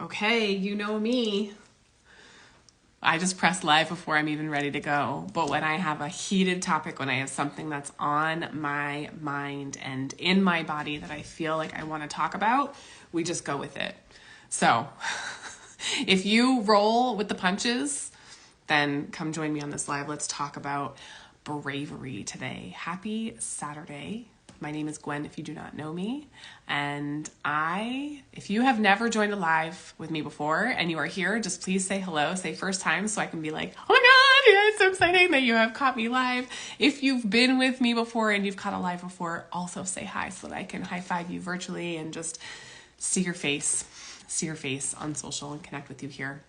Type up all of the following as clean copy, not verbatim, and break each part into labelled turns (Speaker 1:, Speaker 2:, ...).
Speaker 1: Okay, you know me. I just press live before I'm even ready to go. But when I have a heated topic, when I have something that's on my mind and in my body that I feel like I want to talk about, we just go with it. So if you roll with the punches, then come join me on this live. Let's talk about bravery today. Happy Saturday. My name is Gwen, if you do not know me. And if you have never joined a live with me before and you are here, just please say hello, say first time, so I can be like, oh my God, yeah, it's so exciting that you have caught me live. If you've been with me before and you've caught a live before, also say hi so that I can high five you virtually and just see your face on social and connect with you here.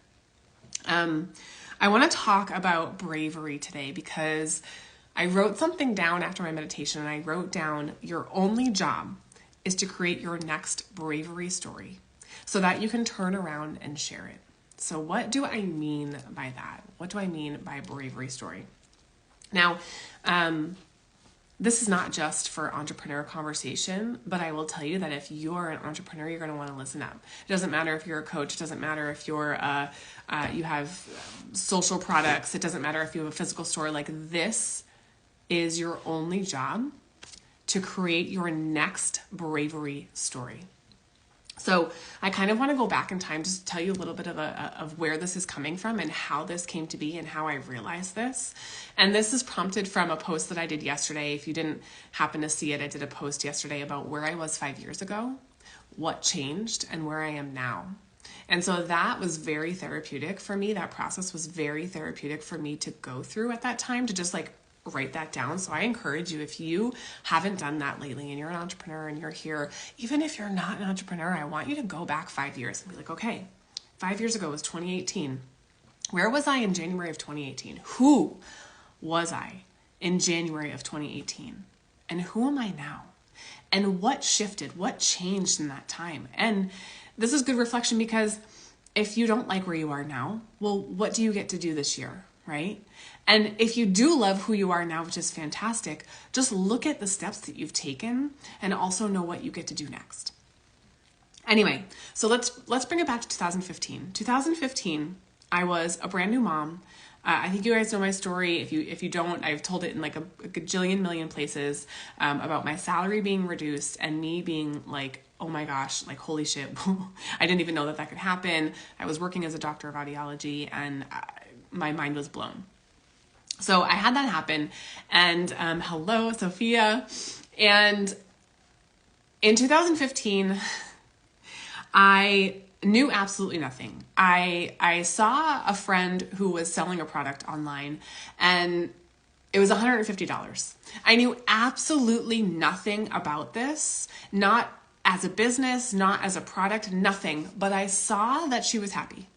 Speaker 1: I want to talk about bravery today because I wrote something down after my meditation, and I wrote down your only job is to create your next bravery story so that you can turn around and share it. So what do I mean by that? What do I mean by bravery story? Now, this is not just for entrepreneur conversation, but I will tell you that if you are an entrepreneur, you're going to want to listen up. It doesn't matter if you're a coach. It doesn't matter if you have social products. It doesn't matter if you have a physical store. Like, this is your only job to create your next bravery story. So I kind of want to go back in time just to tell you a little bit of where this is coming from and how this came to be and how I realized this. And this is prompted from a post that I did yesterday. If you didn't happen to see it, I did a post yesterday about where I was 5 years ago, what changed, and where I am now. And so that was very therapeutic for me. That process was very therapeutic for me to go through at that time, to just write that down. So I encourage you, if you haven't done that lately and you're an entrepreneur and you're here, even if you're not an entrepreneur, I want you to go back 5 years and be like, okay, 5 years ago was 2018. Where was I in January of 2018? Who was I in January of 2018? And who am I now? And what shifted? What changed in that time? And this is good reflection, because if you don't like where you are now, well, what do you get to do this year, right? And if you do love who you are now, which is fantastic, just look at the steps that you've taken and also know what you get to do next. Anyway, so let's bring it back to 2015. 2015, I was a brand new mom. I think you guys know my story. If you don't, I've told it in like a gajillion million places, about my salary being reduced and me being like, oh my gosh, like, holy shit. I didn't even know that could happen. I was working as a doctor of audiology, and my mind was blown. So I had that happen, and hello, Sophia. And in 2015, I knew absolutely nothing. I saw a friend who was selling a product online, and it was $150. I knew absolutely nothing about this, not as a business, not as a product, nothing, but I saw that she was happy.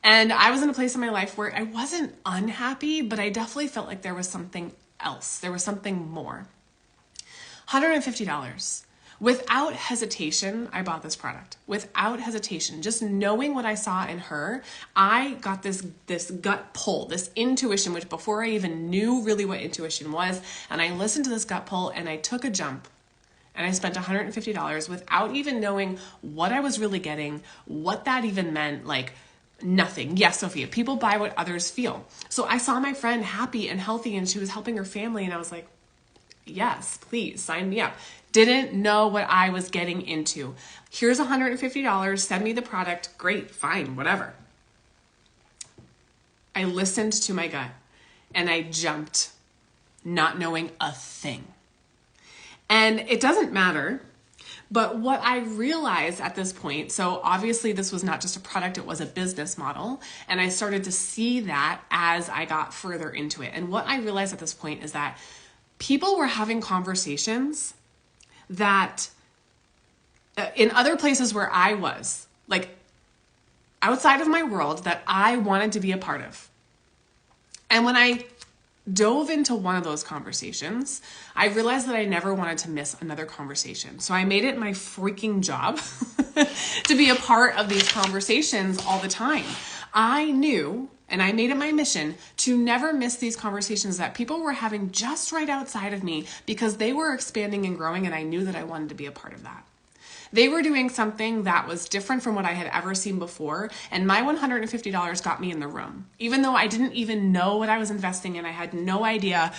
Speaker 1: And I was in a place in my life where I wasn't unhappy, but I definitely felt like there was something else. There was something more. $150. Without hesitation, I bought this product. Without hesitation, just knowing what I saw in her, I got this gut pull, this intuition, which before I even knew really what intuition was, and I listened to this gut pull and I took a jump. And I spent $150 without even knowing what I was really getting, what that even meant, like, nothing. Yes, Sophia, people buy what others feel. So I saw my friend happy and healthy and she was helping her family, and I was like, yes, please sign me up. Didn't know what I was getting into. Here's $150, send me the product. Great, fine, whatever. I listened to my gut and I jumped, not knowing a thing. And it doesn't matter. But what I realized at this point, so obviously this was not just a product, it was a business model. And I started to see that as I got further into it. And what I realized at this point is that people were having conversations that in other places where I was, like outside of my world, that I wanted to be a part of. And when I dove into one of those conversations, I realized that I never wanted to miss another conversation. So I made it my freaking job to be a part of these conversations all the time. I knew, and I made it my mission to never miss these conversations that people were having just right outside of me, because they were expanding and growing, and I knew that I wanted to be a part of that. They were doing something that was different from what I had ever seen before. And my $150 got me in the room. Even though I didn't even know what I was investing in, I had no idea.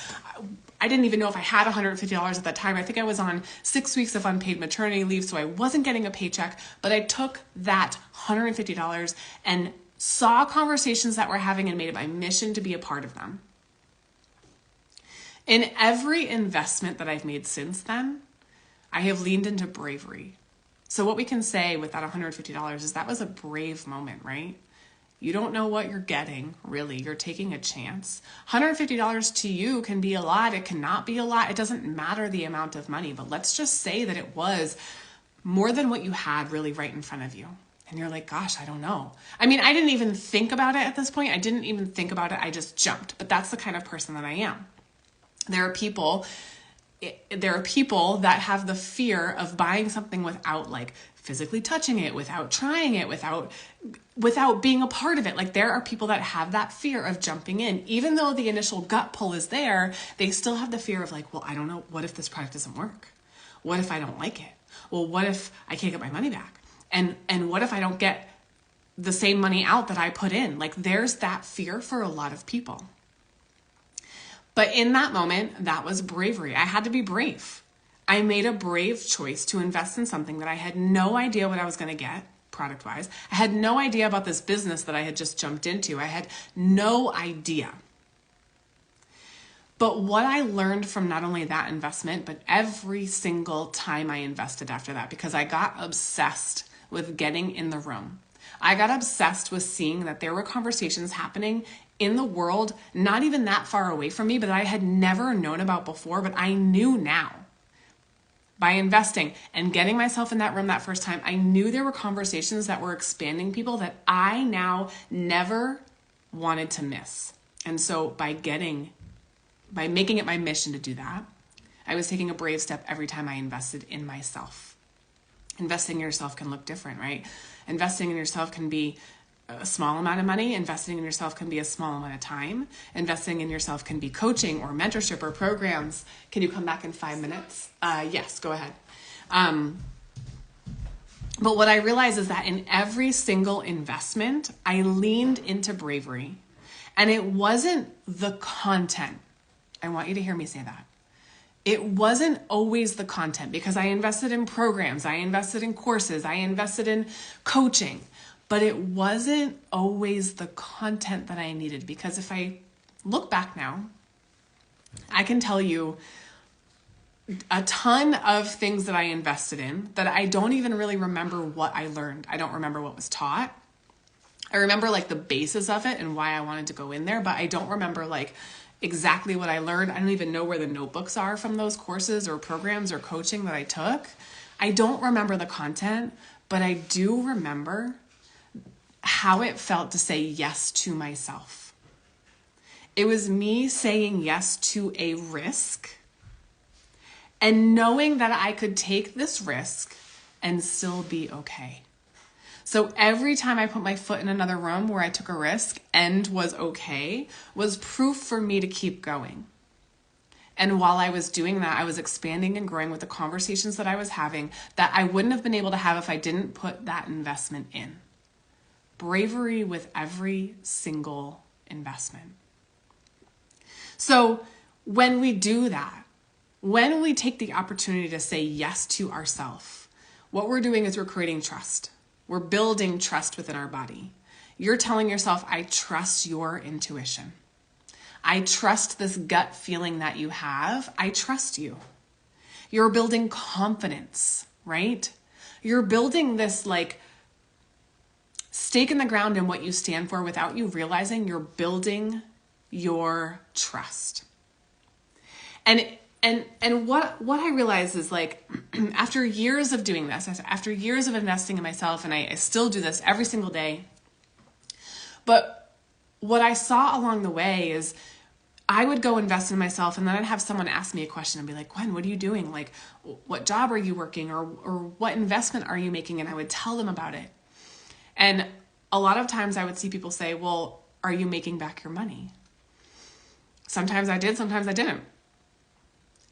Speaker 1: I didn't even know if I had $150 at that time. I think I was on 6 weeks of unpaid maternity leave, so I wasn't getting a paycheck. But I took that $150 and saw conversations that we're having and made it my mission to be a part of them. In every investment that I've made since then, I have leaned into bravery. So what we can say with that $150 is that was a brave moment, right? You don't know what you're getting, really. You're taking a chance. $150 to you can be a lot. It cannot be a lot. It doesn't matter the amount of money, but let's just say that it was more than what you had really right in front of you. And you're like, gosh, I don't know. I mean, I didn't even think about it at this point. I didn't even think about it. I just jumped. But that's the kind of person that I am. There are people that have the fear of buying something without like physically touching it, without trying it, without being a part of it. Like there are people that have that fear of jumping in. Even though the initial gut pull is there, they still have the fear of like, well, I don't know. What if this product doesn't work? What if I don't like it? Well, what if I can't get my money back? And what if I don't get the same money out that I put in? Like there's that fear for a lot of people. But in that moment, that was bravery. I had to be brave. I made a brave choice to invest in something that I had no idea what I was going to get product-wise. I had no idea about this business that I had just jumped into. I had no idea. But what I learned from not only that investment, but every single time I invested after that, because I got obsessed with getting in the room. I got obsessed with seeing that there were conversations happening in the world, not even that far away from me, but I had never known about before, but I knew now. By investing and getting myself in that room that first time, I knew there were conversations that were expanding people that I now never wanted to miss. And so by making it my mission to do that, I was taking a brave step every time I invested in myself. Investing in yourself can look different, right? Investing in yourself can be a small amount of money. Investing in yourself can be a small amount of time. Investing in yourself can be coaching or mentorship or programs. Can you come back in 5 minutes? Yes, go ahead. But what I realized is that in every single investment, I leaned into bravery. And it wasn't the content. I want you to hear me say that. It wasn't always the content, because I invested in programs, I invested in courses, I invested in coaching, but it wasn't always the content that I needed. Because if I look back now, I can tell you a ton of things that I invested in that I don't even really remember what I learned. I don't remember what was taught. I remember like the basis of it and why I wanted to go in there, but I don't remember like exactly what I learned. I don't even know where the notebooks are from those courses or programs or coaching that I took. I don't remember the content, but I do remember how it felt to say yes to myself. It was me saying yes to a risk and knowing that I could take this risk and still be okay. So every time I put my foot in another room where I took a risk and was okay, was proof for me to keep going. And while I was doing that, I was expanding and growing with the conversations that I was having that I wouldn't have been able to have if I didn't put that investment in. Bravery with every single investment. So when we do that, when we take the opportunity to say yes to ourselves, what we're doing is we're creating trust. We're building trust within our body. You're telling yourself, I trust your intuition. I trust this gut feeling that you have. I trust you. You're building confidence, right? You're building this like stake in the ground in what you stand for without you realizing you're building your trust. And what I realized is like, after years of doing this, after years of investing in myself, and I still do this every single day, but what I saw along the way is I would go invest in myself, and then I'd have someone ask me a question and be like, Gwen, what are you doing? Like, what job are you working, or what investment are you making? And I would tell them about it. And a lot of times I would see people say, well, are you making back your money? Sometimes I did, sometimes I didn't.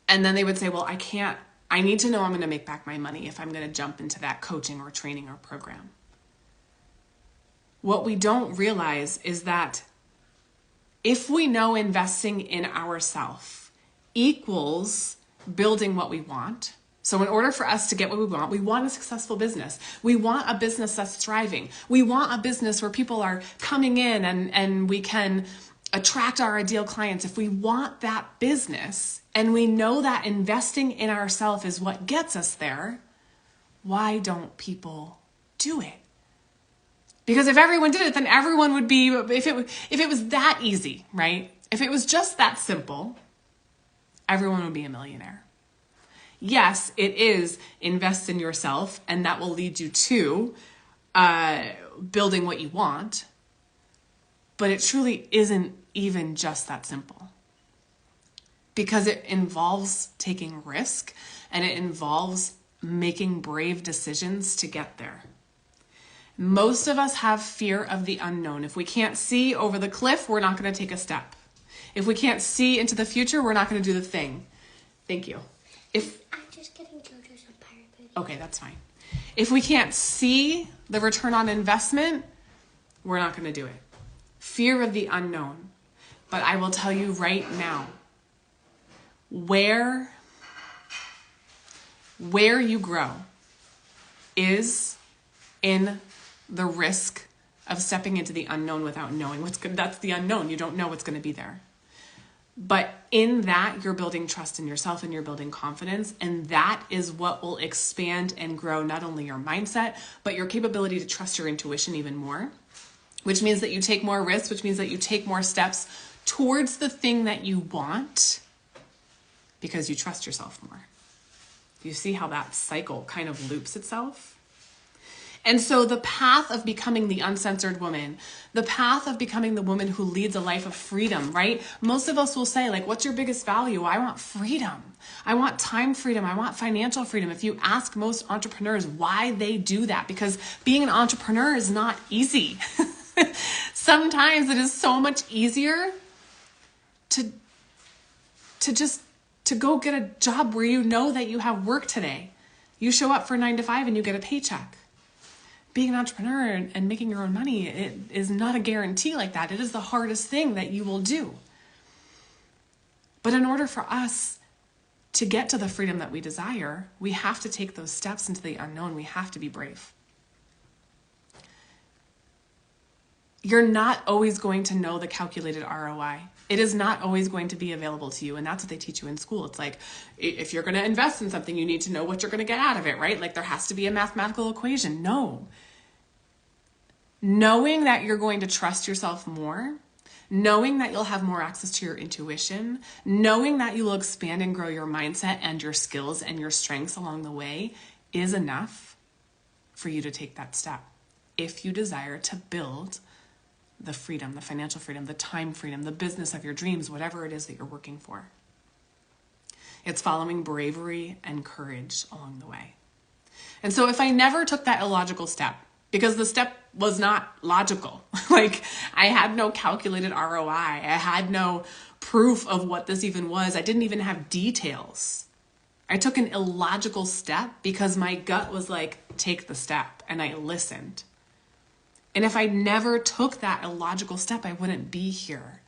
Speaker 1: And then they would say, well, I can't I need to know I'm going to make back my money if I'm going to jump into that coaching or training or program. What we don't realize is that if we know investing in ourselves equals building what we want, so in order for us to get what we want a successful business. We want a business that's thriving. We want a business where people are coming in and we can attract our ideal clients. If we want that business and we know that investing in ourselves is what gets us there, why don't people do it? Because if everyone did it, then everyone would be, if it was that easy, right? If it was just that simple, everyone would be a millionaire. Yes, it is invest in yourself, and that will lead you to building what you want, but it truly isn't even just that simple. Because it involves taking risk, and it involves making brave decisions to get there. Most of us have fear of the unknown. If we can't see over the cliff, we're not going to take a step. If we can't see into the future, we're not going to do the thing. Thank you. I'm
Speaker 2: just getting JoJo's Empire Booty.
Speaker 1: Okay, that's fine. If we can't see the return on investment, we're not going to do it. Fear of the unknown. But I will tell you right now, where you grow is in the risk of stepping into the unknown without knowing what's good. That's the unknown. You don't know what's going to be there. But in that, you're building trust in yourself and you're building confidence. And that is what will expand and grow not only your mindset, but your capability to trust your intuition even more, which means that you take more risks, which means that you take more steps towards the thing that you want because you trust yourself more. Do you see how that cycle kind of loops itself? And so the path of becoming the uncensored woman, the path of becoming the woman who leads a life of freedom, right? Most of us will say, like, what's your biggest value? I want freedom. I want time freedom. I want financial freedom. If you ask most entrepreneurs why they do that, because being an entrepreneur is not easy. Sometimes it is so much easier to go get a job where you know that you have work today. You show up for 9 to 5 and you get a paycheck. Being an entrepreneur and making your own money, it is not a guarantee like that. It is the hardest thing that you will do. But in order for us to get to the freedom that we desire, we have to take those steps into the unknown. We have to be brave. You're not always going to know the calculated ROI. It is not always going to be available to you. And that's what they teach you in school. It's like, if you're going to invest in something, you need to know what you're going to get out of it, right? Like there has to be a mathematical equation. No. Knowing that you're going to trust yourself more, knowing that you'll have more access to your intuition, knowing that you will expand and grow your mindset and your skills and your strengths along the way is enough for you to take that step. If you desire to build the freedom, the financial freedom, the time freedom, the business of your dreams, whatever it is that you're working for. It's following bravery and courage along the way. And so if I never took that illogical step, because the step was not logical, like I had no calculated ROI, I had no proof of what this even was, I didn't even have details. I took an illogical step because my gut was like, take the step, and I listened. And if I never took that illogical step, I wouldn't be here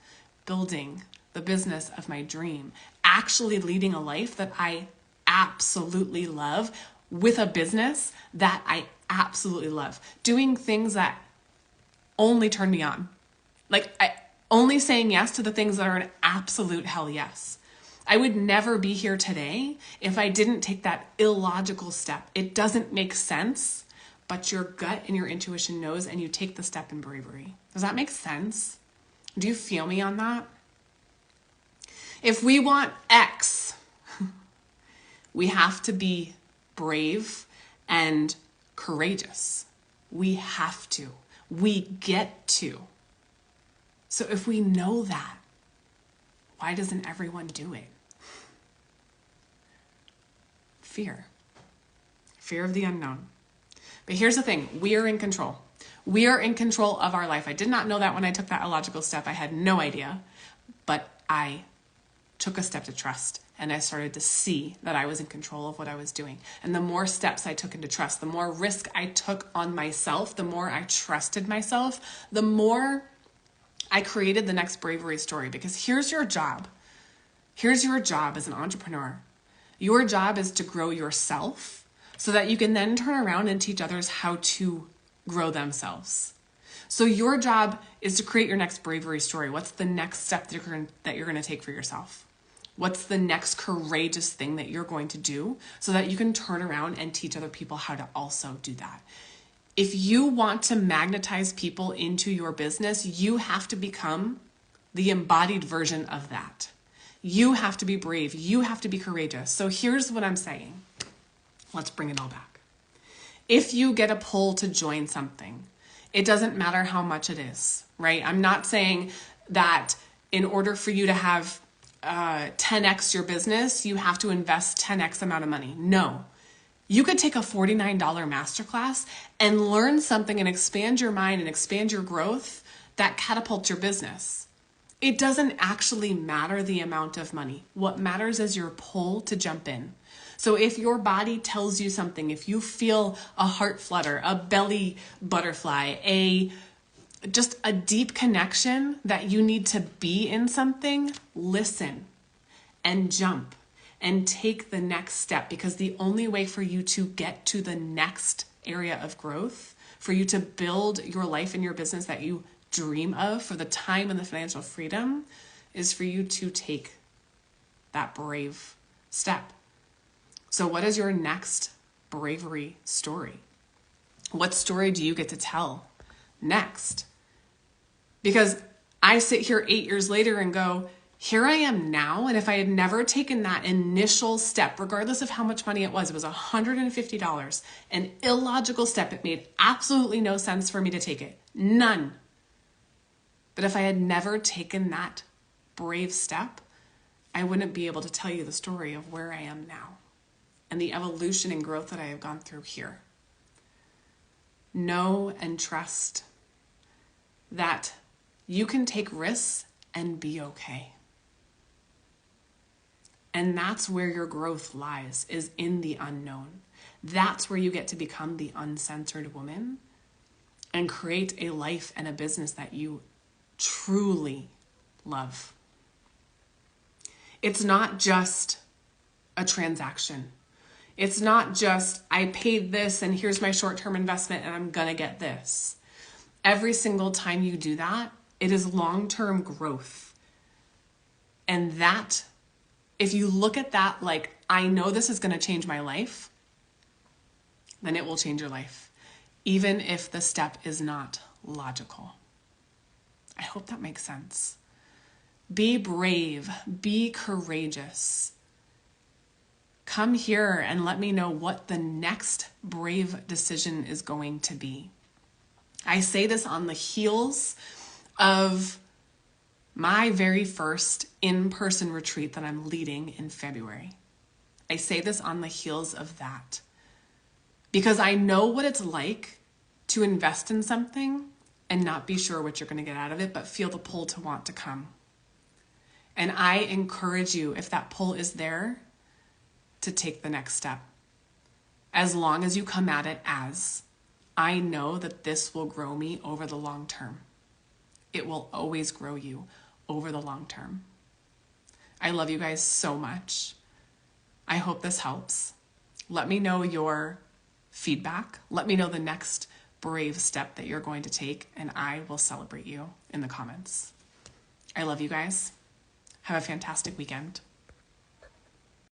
Speaker 1: building the business of my dream, actually leading a life that I absolutely love with a business that I absolutely love, doing things that only turn me on. Like only saying yes to the things that are an absolute hell yes. I would never be here today if I didn't take that illogical step. It doesn't make sense. But your gut and your intuition knows, and you take the step in bravery. Does that make sense? Do you feel me on that? If we want X, we have to be brave and courageous. We have to. We get to. So if we know that, why doesn't everyone do it? Fear. Fear of the unknown. But here's the thing, we are in control. We are in control of our life. I did not know that when I took that illogical step. I had no idea, but I took a step to trust. and I started to see that I was in control of what I was doing. And the more steps I took into trust, the more risk I took on myself, the more I trusted myself, the more I created the next bravery story. Because here's your job. Here's your job as an entrepreneur. Your job is to grow yourself so that you can then turn around and teach others how to grow themselves. So your job is to create your next bravery story. What's the next step that you're going to take for yourself? What's the next courageous thing that you're going to do so that you can turn around and teach other people how to also do that? If you want to magnetize people into your business, you have to become the embodied version of that. You have to be brave. You have to be courageous. So here's what I'm saying. Let's bring it all back. If you get a pull to join something, it doesn't matter how much it is, right? I'm not saying that in order for you to have 10x your business, you have to invest 10x amount of money. No. You could take a $49 masterclass and learn something and expand your mind and expand your growth that catapults your business. It doesn't actually matter the amount of money. What matters is your pull to jump in. So if your body tells you something, if you feel a heart flutter, a belly butterfly, just a deep connection that you need to be in something, listen and jump and take the next step, because the only way for you to get to the next area of growth, for you to build your life and your business that you dream of, for the time and the financial freedom, is for you to take that brave step. So what is your next bravery story? What story do you get to tell next? Because I sit here 8 years later and go, here I am now. And if I had never taken that initial step, regardless of how much money it was $150, an illogical step. It made absolutely no sense for me to take it. None. But if I had never taken that brave step, I wouldn't be able to tell you the story of where I am now and the evolution and growth that I have gone through here. Know and trust that you can take risks and be okay. And that's where your growth lies, is in the unknown. That's where you get to become the uncensored woman and create a life and a business that you truly love. It's not just a transaction. It's not just, I paid this and here's my short-term investment and I'm gonna get this. Every single time you do that, it is long-term growth. And that, if you look at that like, I know this is gonna change my life, then it will change your life, even if the step is not logical. I hope that makes sense. Be brave, be courageous. Come here and let me know what the next brave decision is going to be. I say this on the heels of my very first in-person retreat that I'm leading in February. I say this on the heels of that because I know what it's like to invest in something and not be sure what you're going to get out of it, but feel the pull to want to come. And I encourage you, if that pull is there, to take the next step. As long as you come at it as, I know that this will grow me over the long term. It will always grow you over the long term. I love you guys so much. I hope this helps. Let me know your feedback. Let me know the next brave step that you're going to take, and I will celebrate you in the comments. I love you guys. Have a fantastic weekend.